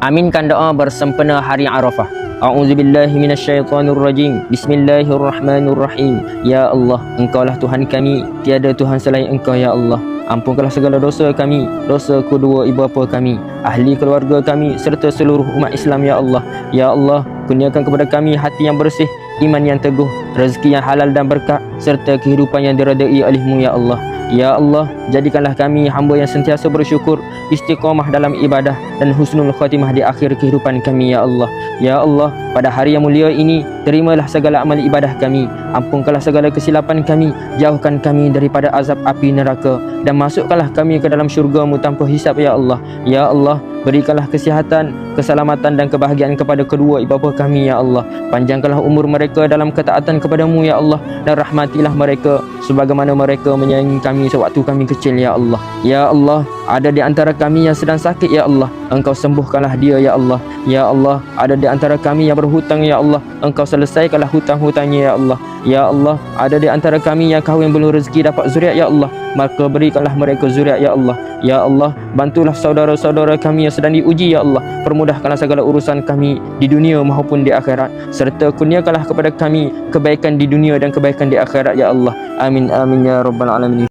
Aminkan doa bersempena hari Arafah. A'udzubillahi minasyaitonirrajim. Bismillahirrahmanirrahim. Ya Allah, Engkaulah Tuhan kami, tiada Tuhan selain Engkau ya Allah. Ampunkanlah segala dosa kami, dosa kedua ibu bapa kami, ahli keluarga kami serta seluruh umat Islam ya Allah. Ya Allah, kurniakan kepada kami hati yang bersih, iman yang teguh, rezeki yang halal dan berkat serta kehidupan yang diredai oleh-Mu ya Allah. Ya Allah, jadikanlah kami hamba yang sentiasa bersyukur, istiqamah dalam ibadah dan husnul khatimah di akhir kehidupan kami ya Allah. Ya Allah, pada hari yang mulia ini, terimalah segala amal ibadah kami, ampunkanlah segala kesilapan kami, jauhkan kami daripada azab api neraka dan masukkanlah kami ke dalam syurga-Mu tanpa hisab ya Allah. Ya Allah, berikanlah kesihatan, keselamatan dan kebahagiaan kepada kedua ibu bapa kami ya Allah. Panjangkanlah umur mereka dalam ketaatan kepada-Mu ya Allah, dan rahmatilah mereka sebagaimana mereka menyayangi kami sewaktu kami kecil ya Allah. Ya Allah, ada di antara kami yang sedang sakit ya Allah, Engkau sembuhkanlah dia ya Allah. Ya Allah, ada di antara kami yang berhutang ya Allah, Engkau selesaikanlah hutang-hutangnya ya Allah. Ya Allah, ada di antara kami yang kahwin belum rezeki dapat zuriat ya Allah, maka berikanlah mereka zuriat ya Allah. Ya Allah, bantulah saudara-saudara kami yang sedang diuji ya Allah, permudahkanlah segala urusan kami di dunia maupun di akhirat, serta kurniakanlah kepada kami kebaikan di dunia dan kebaikan di akhirat ya Allah. Amin amin ya rabbal alamin.